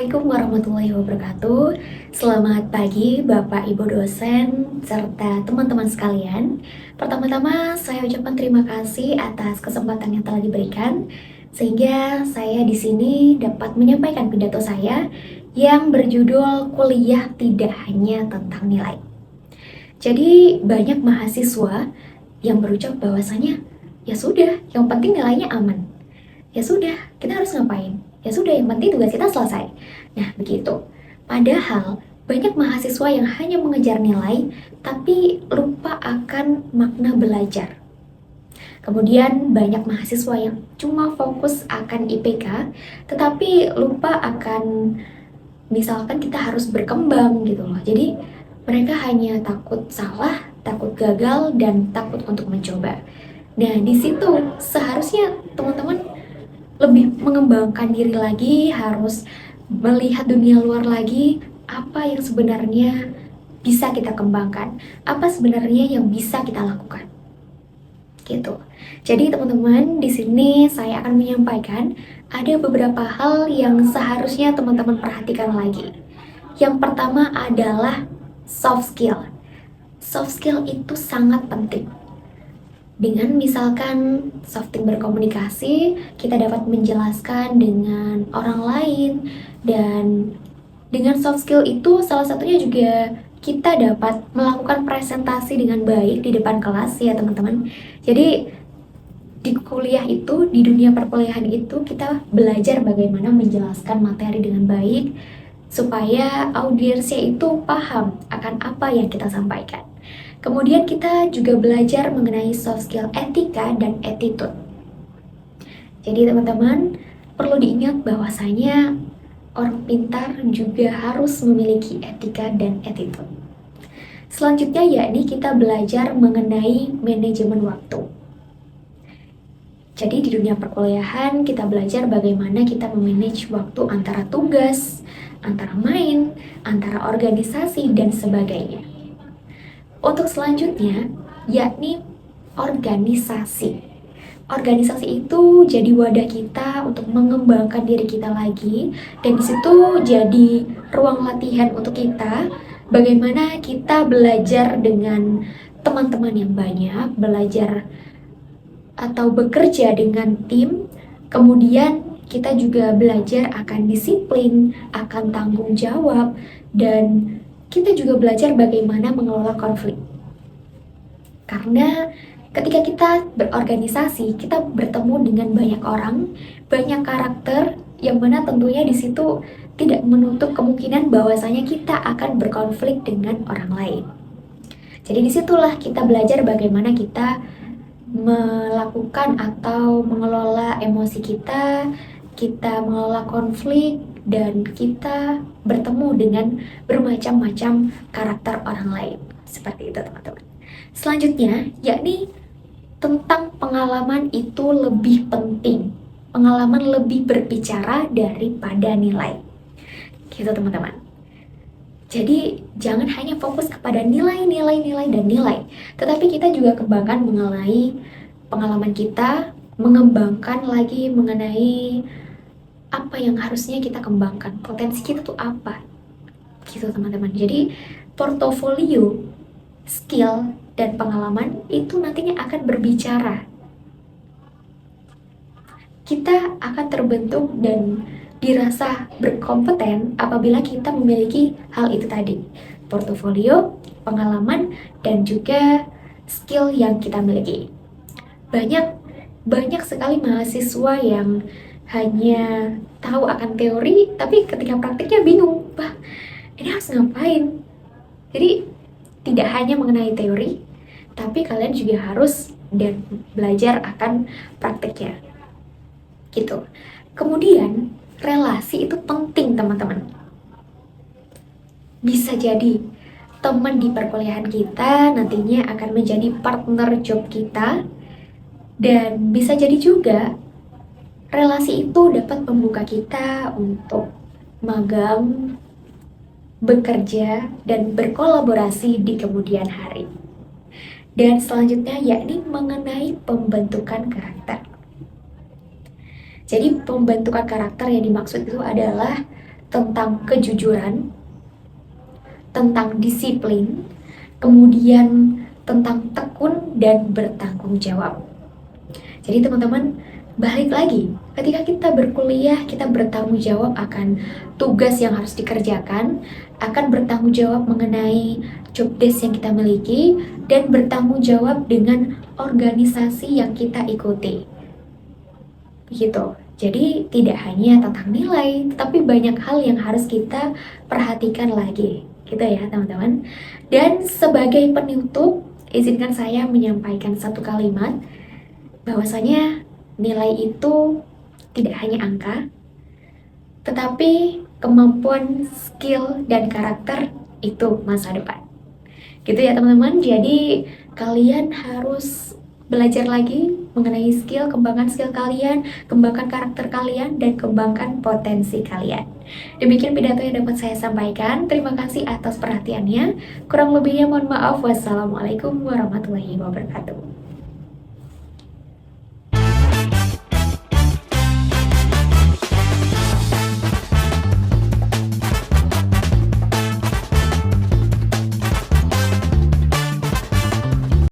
Assalamualaikum warahmatullahi wabarakatuh. Selamat pagi Bapak Ibu dosen serta teman-teman sekalian. Pertama-tama saya ucapkan terima kasih atas kesempatan yang telah diberikan sehingga saya di sini dapat menyampaikan pidato saya yang berjudul kuliah tidak hanya tentang nilai. Jadi banyak mahasiswa yang berucap bahwasanya ya sudah, yang penting nilainya aman. Ya sudah, kita harus ngapain? Ya sudah, yang penting tugas kita selesai. Nah, begitu. Padahal banyak mahasiswa yang hanya mengejar nilai, tapi lupa akan makna belajar. Kemudian banyak mahasiswa yang cuma fokus akan IPK, tetapi lupa akan misalkan kita harus berkembang gitu loh. Jadi mereka hanya takut salah, takut gagal, dan takut untuk mencoba. Nah, di situ seharusnya teman-teman lebih mengembangkan diri lagi, harus melihat dunia luar lagi, apa yang sebenarnya bisa kita kembangkan, apa sebenarnya yang bisa kita lakukan. Gitu. Jadi teman-teman, di sini saya akan menyampaikan ada beberapa hal yang seharusnya teman-teman perhatikan lagi. Yang pertama adalah soft skill. Soft skill itu sangat penting. Dengan misalkan softing berkomunikasi, kita dapat menjelaskan dengan orang lain, dan dengan soft skill itu salah satunya juga kita dapat melakukan presentasi dengan baik di depan kelas ya teman-teman. Jadi di kuliah itu, di dunia perkuliahan itu kita belajar bagaimana menjelaskan materi dengan baik supaya audiensnya itu paham akan apa yang kita sampaikan. Kemudian kita juga belajar mengenai soft skill etika dan attitude. Jadi teman-teman perlu diingat bahwasanya orang pintar juga harus memiliki etika dan attitude. Selanjutnya yakni kita belajar mengenai manajemen waktu. Jadi di dunia perkuliahan kita belajar bagaimana kita memanage waktu antara tugas, antara main, antara organisasi, dan sebagainya. Untuk selanjutnya, yakni organisasi. Organisasi itu jadi wadah kita untuk mengembangkan diri kita lagi, dan disitu jadi ruang latihan untuk kita, bagaimana kita belajar dengan teman-teman yang banyak, belajar atau bekerja dengan tim, kemudian kita juga belajar akan disiplin, akan tanggung jawab, dan kita juga belajar bagaimana mengelola konflik. Karena ketika kita berorganisasi, kita bertemu dengan banyak orang, banyak karakter, yang mana tentunya di situ tidak menutup kemungkinan bahwasanya kita akan berkonflik dengan orang lain. Jadi disitulah kita belajar bagaimana kita melakukan atau mengelola emosi kita mengelola konflik, dan kita bertemu dengan bermacam-macam karakter orang lain. Seperti itu teman-teman. Selanjutnya, yakni tentang pengalaman itu lebih penting. Pengalaman lebih berbicara daripada nilai. Gitu teman-teman. Jadi jangan hanya fokus kepada nilai, dan nilai, tetapi kita juga kembangkan mengenai pengalaman kita, mengembangkan lagi mengenai apa yang harusnya kita kembangkan, potensi kita tuh apa, gitu teman-teman. Jadi portofolio, skill, dan pengalaman itu nantinya akan berbicara. Kita akan terbentuk dan dirasa berkompeten apabila kita memiliki hal itu tadi, portofolio, pengalaman, dan juga skill yang kita miliki. Banyak sekali mahasiswa yang hanya tahu akan teori, tapi ketika praktiknya bingung, bah, ini harus ngapain? Jadi tidak hanya mengenai teori, tapi kalian juga harus dan belajar akan praktiknya. Gitu. Kemudian relasi itu penting teman-teman. Bisa jadi teman di perkuliahan kita nantinya akan menjadi partner job kita, dan bisa jadi juga relasi itu dapat membuka kita untuk magang, bekerja, dan berkolaborasi di kemudian hari. Dan selanjutnya yakni mengenai pembentukan karakter. Jadi pembentukan karakter yang dimaksud itu adalah tentang kejujuran, tentang disiplin, kemudian tentang tekun dan bertanggung jawab. Jadi teman-teman, balik lagi, ketika kita berkuliah, kita bertanggung jawab akan tugas yang harus dikerjakan, akan bertanggung jawab mengenai job desk yang kita miliki, dan bertanggung jawab dengan organisasi yang kita ikuti. Begitu. Jadi tidak hanya tentang nilai, tetapi banyak hal yang harus kita perhatikan lagi. Gitu ya teman-teman. Dan sebagai penutup, izinkan saya menyampaikan satu kalimat, bahwasanya nilai itu tidak hanya angka, tetapi kemampuan, skill, dan karakter itu masa depan. Gitu ya teman-teman. Jadi kalian harus belajar lagi mengenai skill, kembangkan skill kalian, kembangkan karakter kalian, dan kembangkan potensi kalian. Demikian pidato yang dapat saya sampaikan. Terima kasih atas perhatiannya. Kurang lebihnya mohon maaf. Wassalamualaikum warahmatullahi wabarakatuh.